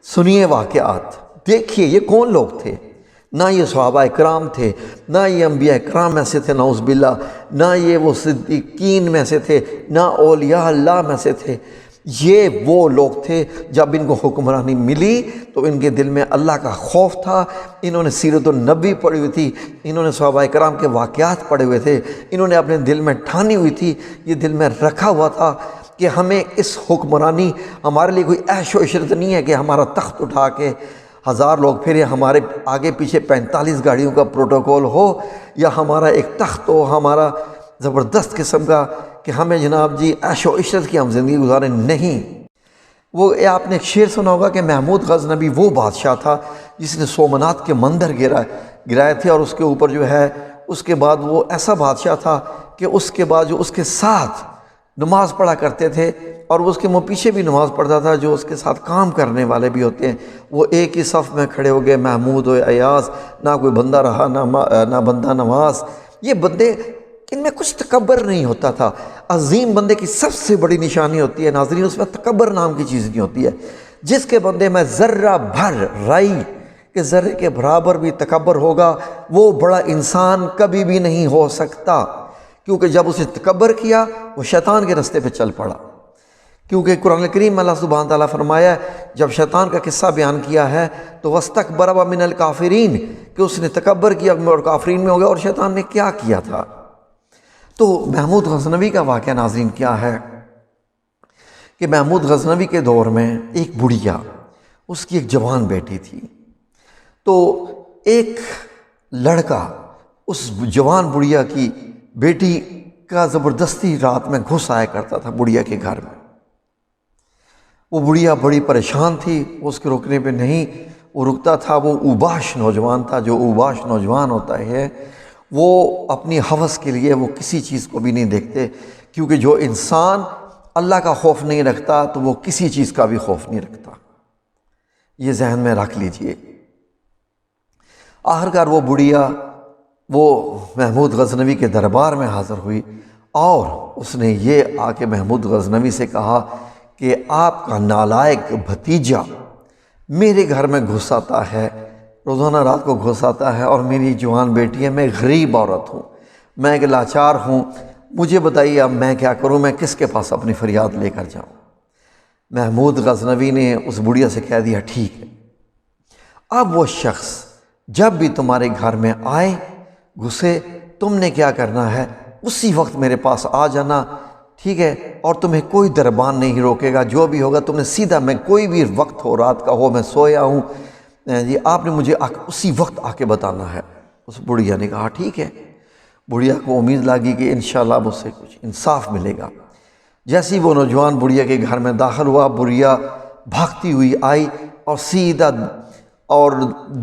سنیے واقعات، دیکھیے یہ کون لوگ تھے۔ نہ یہ صحابہ کرام تھے، نہ یہ انبیاء کرام میں سے تھے نعوذ باللہ، نہ یہ وہ صدیقین میں سے تھے، نہ اولیاء اللہ میں سے تھے۔ یہ وہ لوگ تھے جب ان کو حکمرانی ملی تو ان کے دل میں اللہ کا خوف تھا۔ انہوں نے سیرت النبی پڑھی ہوئی تھی، انہوں نے صحابہ کرام کے واقعات پڑھے ہوئے تھے، انہوں نے اپنے دل میں ٹھانی ہوئی تھی، یہ دل میں رکھا ہوا تھا کہ ہمیں اس حکمرانی، ہمارے لیے کوئی عیش و عشرت نہیں ہے کہ ہمارا تخت اٹھا کے 1000 لوگ پھر ہمارے آگے پیچھے 45 گاڑیوں کا پروٹوکول ہو، یا ہمارا ایک تخت ہو ہمارا زبردست قسم کا کہ ہمیں جناب جی عیش و عشرت کی ہم زندگی گزاریں۔ نہیں، وہ آپ نے ایک شعر سنا ہوگا کہ محمود غزنوی وہ بادشاہ تھا جس نے سومنات کے مندر گرائے تھے، اور اس کے اوپر جو ہے اس کے بعد وہ ایسا بادشاہ تھا کہ اس کے بعد جو اس کے ساتھ نماز پڑھا کرتے تھے اور وہ اس کے پیچھے بھی نماز پڑھتا تھا، جو اس کے ساتھ کام کرنے والے بھی ہوتے ہیں، وہ ایک ہی صف میں کھڑے ہو گئے، محمود و ایاز، نہ کوئی بندہ رہا نہ بندہ نواز۔ یہ بندے، ان میں کچھ تکبر نہیں ہوتا تھا۔ عظیم بندے کی سب سے بڑی نشانی ہوتی ہے ناظرین، اس میں تکبر نام کی چیز نہیں ہوتی ہے۔ جس کے بندے میں ذرہ بھر رائی کہ ذرے کے برابر بھی تکبر ہوگا، وہ بڑا انسان کبھی بھی نہیں ہو سکتا، کیونکہ جب اسے تکبر کیا وہ شیطان کے رستے پہ چل پڑا۔ کیونکہ قرآن کریم میں اللہ سبحانہ تعالیٰ فرمایا ہے، جب شیطان کا قصہ بیان کیا ہے تو وَاسْتَكْبَرَ وَمِنَ الْكَافِرِينَ، کہ اس نے تکبر کیا اور کافرین میں ہو گیا۔ اور شیطان نے کیا کیا تھا؟ تو محمود غزنوی کا واقعہ ناظرین کیا ہے کہ محمود غزنوی کے دور میں ایک بڑھیا، اس کی ایک جوان بیٹی تھی، تو ایک لڑکا اس جوان بڑھیا کی بیٹی کا زبردستی رات میں گھس آیا کرتا تھا بڑھیا کے گھر میں۔ وہ بڑھیا بڑی پریشان تھی، اس کے رکنے پہ نہیں وہ رکتا تھا۔ وہ اوباش نوجوان تھا، جو اوباش نوجوان ہوتا ہے وہ اپنی ہوس کے لیے وہ کسی چیز کو بھی نہیں دیکھتے، کیونکہ جو انسان اللہ کا خوف نہیں رکھتا تو وہ کسی چیز کا بھی خوف نہیں رکھتا۔ یہ ذہن میں رکھ لیجئے۔ آخرکار وہ بڑھیا وہ محمود غزنوی کے دربار میں حاضر ہوئی، اور اس نے یہ آ کے محمود غزنوی سے کہا کہ آپ کا نالائق بھتیجا میرے گھر میں گھس آتا ہے، روزانہ رات کو گھس آتا ہے، اور میری جوان بیٹی ہے، میں غریب عورت ہوں، میں ایک لاچار ہوں، مجھے بتائیے اب میں کیا کروں، میں کس کے پاس اپنی فریاد لے کر جاؤں؟ محمود غزنوی نے اس بڑھیا سے کہہ دیا ٹھیک ہے، اب وہ شخص جب بھی تمہارے گھر میں آئے گھسے، تم نے کیا کرنا ہے، اسی وقت میرے پاس آ جانا، ٹھیک ہے؟ اور تمہیں کوئی دربان نہیں روکے گا، جو بھی ہوگا تم نے سیدھا، میں کوئی بھی وقت ہو، رات کا ہو، میں سویا ہوں جی، آپ نے مجھے اسی وقت آ کے بتانا ہے۔ اس بڑھیا نے کہا ٹھیک ہے۔ بڑھیا کو امید لگی کہ انشاءاللہ اب اس سے کچھ انصاف ملے گا۔ جیسے ہی وہ نوجوان بڑھیا کے گھر میں داخل ہوا، بڑھیا بھاگتی ہوئی آئی اور سیدھا، اور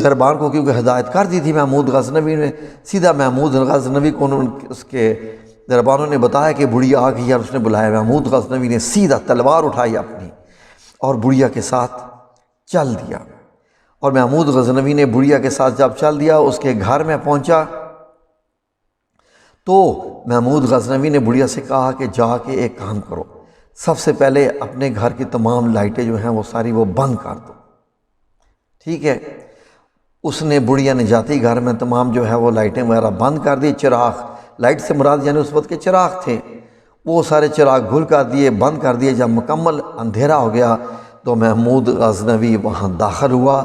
دربار کو کیونکہ ہدایت کر دی تھی محمود غزنوی نے، سیدھا محمود غزنوی کو اس کے دربانوں نے بتایا کہ بڑھیا آ گئی، اور اس نے بلایا۔ محمود غزنوی نے سیدھا تلوار اٹھائی اپنی اور بڑھیا کے ساتھ چل دیا، اور محمود غزنوی نے بڑھیا کے ساتھ جب چل دیا، اس کے گھر میں پہنچا تو محمود غزنوی نے بڑھیا سے کہا کہ جا کے ایک کام کرو، سب سے پہلے اپنے گھر کی تمام لائٹیں جو ہیں وہ ساری وہ بند کر دو، ٹھیک ہے؟ اس نے، بڑھیا نے جاتے ہی گھر میں تمام جو ہے وہ لائٹیں وغیرہ بند کر دی، چراغ، لائٹ سے مراد یعنی اس وقت کے چراغ تھے، وہ سارے چراغ گھل کر دیے، بند کر دیے۔ جب مکمل اندھیرا ہو گیا تو محمود غزنوی وہاں داخل ہوا،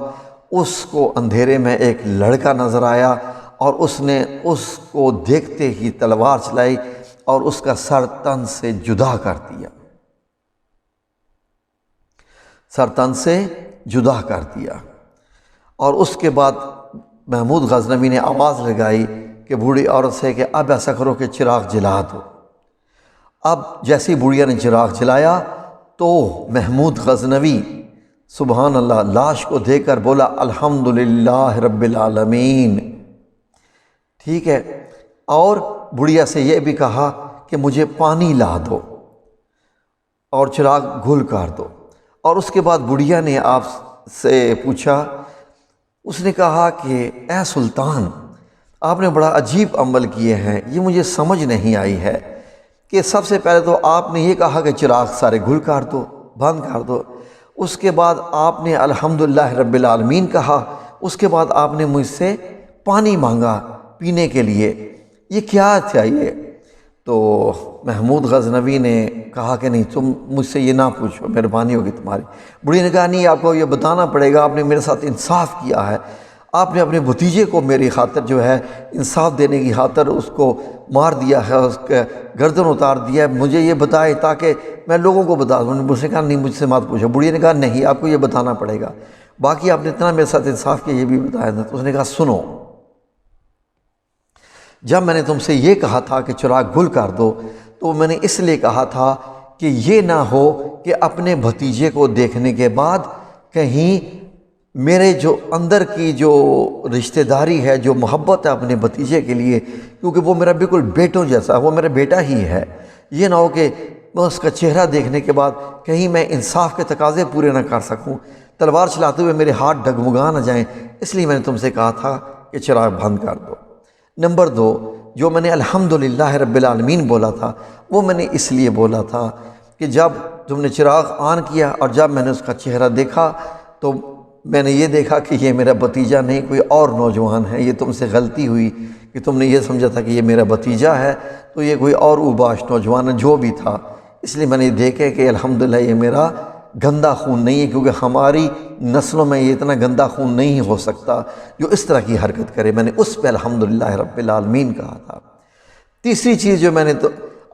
اس کو اندھیرے میں ایک لڑکا نظر آیا، اور اس نے اس کو دیکھتے ہی تلوار چلائی اور اس کا سر تن سے جدا کر دیا، سر تن سے جدا کر دیا۔ اور اس کے بعد محمود غزنوی نے آواز لگائی کہ بوڑھی عورت سے کہ اب ایسا کرو کہ چراغ جلا دو۔ اب جیسے بوڑھیا نے چراغ جلایا تو محمود غزنوی سبحان اللہ لاش کو دیکھ کر بولا الحمدللہ رب العالمین، ٹھیک ہے؟ اور بڑھیا سے یہ بھی کہا کہ مجھے پانی لا دو اور چراغ گھل کر دو۔ اور اس کے بعد بڑھیا نے آپ سے پوچھا، اس نے کہا کہ اے سلطان، آپ نے بڑا عجیب عمل کیے ہیں، یہ مجھے سمجھ نہیں آئی ہے کہ سب سے پہلے تو آپ نے یہ کہا کہ چراغ سارے گھل کر دو، بند کر دو، اس کے بعد آپ نے الحمدللہ رب العالمین کہا، اس کے بعد آپ نے مجھ سے پانی مانگا پینے کے لیے، یہ کیا چاہیے؟ تو محمود غزنوی نے کہا کہ نہیں، تم مجھ سے یہ نہ پوچھو، مہربانی ہوگی تمہاری۔ بڑھی نے کہا نہیں، آپ کو یہ بتانا پڑے گا، آپ نے میرے ساتھ انصاف کیا ہے، آپ نے اپنے بھتیجے کو میری خاطر جو ہے انصاف دینے کی خاطر اس کو مار دیا ہے، اس کا گردن اتار دیا ہے، مجھے یہ بتائے تاکہ میں لوگوں کو بتا دوں۔ مجھ سے کہا نہیں، مجھ سے مت پوچھو۔ بڑھی نے کہا نہیں، آپ کو یہ بتانا پڑے گا، باقی آپ نے اتنا میرے ساتھ انصاف کیا، یہ بھی بتایا تھا۔ تو اس نے کہا سنو، جب میں نے تم سے یہ کہا تھا کہ چراغ گل کر دو، تو میں نے اس لیے کہا تھا کہ یہ نہ ہو کہ اپنے بھتیجے کو دیکھنے کے بعد کہیں میرے جو اندر کی جو رشتہ داری ہے، جو محبت ہے اپنے بھتیجے کے لیے، کیونکہ وہ میرا بالکل بیٹوں جیسا ہے، وہ میرا بیٹا ہی ہے، یہ نہ ہو کہ میں اس کا چہرہ دیکھنے کے بعد کہیں میں انصاف کے تقاضے پورے نہ کر سکوں، تلوار چلاتے ہوئے میرے ہاتھ ڈگمگا نہ جائیں، اس لیے میں نے تم سے کہا تھا کہ چراغ بند کر دو۔ نمبر 2، جو میں نے الحمدللہ رب العالمین بولا تھا، وہ میں نے اس لیے بولا تھا کہ جب تم نے چراغ آن کیا اور جب میں نے اس کا چہرہ دیکھا تو میں نے یہ دیکھا کہ یہ میرا بھتیجا نہیں، کوئی اور نوجوان ہے، یہ تم سے غلطی ہوئی کہ تم نے یہ سمجھا تھا کہ یہ میرا بھتیجا ہے، تو یہ کوئی اور اوباش نوجوان ہے، جو بھی تھا۔ اس لیے میں نے دیکھا کہ الحمدللہ یہ میرا گندا خون نہیں ہے، کیونکہ ہماری نسلوں میں یہ اتنا گندا خون نہیں ہو سکتا جو اس طرح کی حرکت کرے۔ میں نے اس پہ الحمدللہ رب العالمین کہا تھا۔ تیسری چیز جو میں نے تو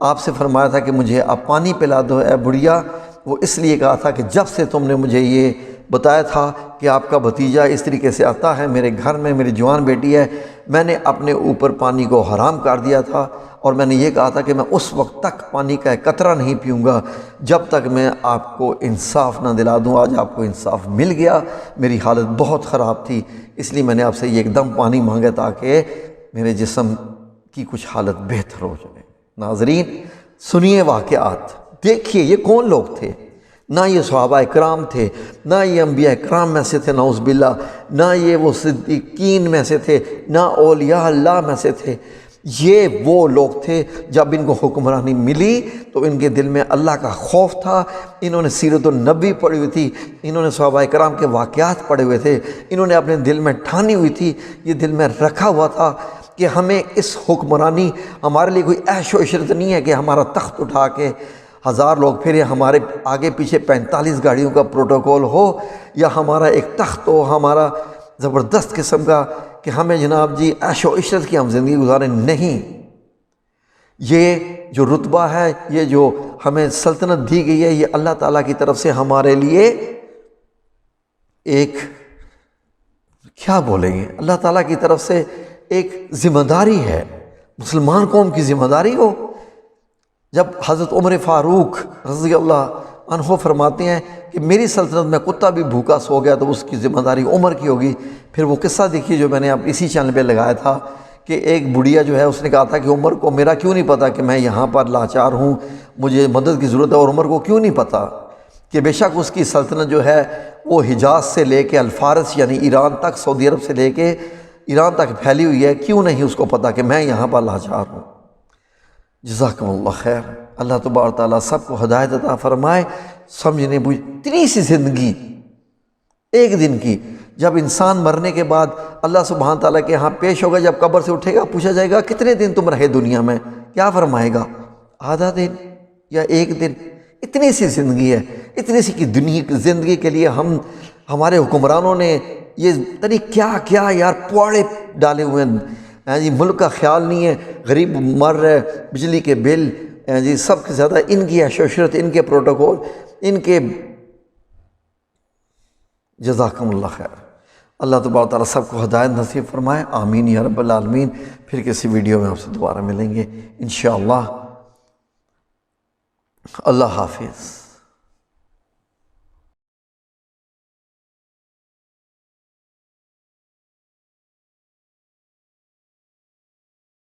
آپ سے فرمایا تھا کہ مجھے آپ پانی پلا دو اے بڑھیا، وہ اس لیے کہا تھا کہ جب سے تم نے مجھے یہ بتایا تھا کہ آپ کا بھتیجا اس طریقے سے آتا ہے میرے گھر میں، میری جوان بیٹی ہے، میں نے اپنے اوپر پانی کو حرام کر دیا تھا، اور میں نے یہ کہا تھا کہ میں اس وقت تک پانی کا ایک قطرہ نہیں پیوں گا جب تک میں آپ کو انصاف نہ دلا دوں۔ آج آپ کو انصاف مل گیا، میری حالت بہت خراب تھی، اس لیے میں نے آپ سے یہ ایک دم پانی مانگا تاکہ میرے جسم کی کچھ حالت بہتر ہو جائے۔ ناظرین سنیے واقعات، دیکھیے یہ کون لوگ تھے؟ نہ یہ صحابہ اکرام تھے، نہ یہ انبیاء اکرام میں سے تھے نعوذ باللہ، نہ یہ وہ صدیقین میں سے تھے، نہ اولیاء اللہ میں سے تھے۔ یہ وہ لوگ تھے جب ان کو حکمرانی ملی تو ان کے دل میں اللہ کا خوف تھا، انہوں نے سیرت النبی پڑھی ہوئی تھی، انہوں نے صحابہ اکرام کے واقعات پڑھے ہوئے تھے، انہوں نے اپنے دل میں ٹھانی ہوئی تھی، یہ دل میں رکھا ہوا تھا کہ ہمیں اس حکمرانی، ہمارے لیے کوئی عیش و عشرت نہیں ہے کہ ہمارا تخت اٹھا کے 1000 لوگ پھر ہمارے آگے پیچھے 45 گاڑیوں کا پروٹوکول ہو، یا ہمارا ایک تخت ہو ہمارا زبردست قسم کا کہ ہمیں جناب جی عیش و عشرت کی ہم زندگی گزاریں۔ نہیں، یہ جو رتبہ ہے، یہ جو ہمیں سلطنت دی گئی ہے، یہ اللہ تعالیٰ کی طرف سے ہمارے لیے ایک کیا بولیں گے، اللہ تعالیٰ کی طرف سے ایک ذمہ داری ہے، مسلمان قوم کی ذمہ داری ہو۔ جب حضرت عمر فاروق رضی اللہ عنہ فرماتے ہیں کہ میری سلطنت میں کتا بھی بھوکا سو گیا تو اس کی ذمہ داری عمر کی ہوگی، پھر وہ قصہ دیکھیے جو میں نے اب اسی چینل پہ لگایا تھا کہ ایک بڑھیا جو ہے اس نے کہا تھا کہ عمر کو میرا کیوں نہیں پتہ کہ میں یہاں پر لاچار ہوں، مجھے مدد کی ضرورت ہے، اور عمر کو کیوں نہیں پتہ کہ بے شک اس کی سلطنت جو ہے وہ حجاز سے لے کے الفارس یعنی ایران تک، سعودی عرب سے لے کے ایران تک پھیلی ہوئی ہے، کیوں نہیں اس کو پتہ کہ میں یہاں پر لاچار ہوں۔ جزاکم اللہ خیر، اللہ تبارک تعالیٰ سب کو ہدایت عطا فرمائے، سمجھنے بوجھ اتنی سی زندگی ایک دن کی، جب انسان مرنے کے بعد اللہ سبحانہ تعالیٰ کے ہاں پیش ہوگا، جب قبر سے اٹھے گا پوچھا جائے گا کتنے دن تم رہے دنیا میں، کیا فرمائے گا؟ آدھا دن یا ایک دن؟ اتنی سی زندگی ہے، اتنی سی کی دنیا کی زندگی کے لیے ہمارے حکمرانوں نے یہ تنی کیا کیا یار پواڑے ڈالے ہوئے ہیں جی، ملک کا خیال نہیں ہے، غریب مر رہے، بجلی کے بل جی سب سے زیادہ ان کی عیش و عشرت، ان کے پروٹوکول، ان کے جزاکم اللہ خیر۔ اللہ تبارک تعالیٰ سب کو ہدایت نصیب فرمائے، آمین یا رب العالمین۔ پھر کسی ویڈیو میں آپ سے دوبارہ ملیں گے انشاءاللہ۔ اللہ حافظ۔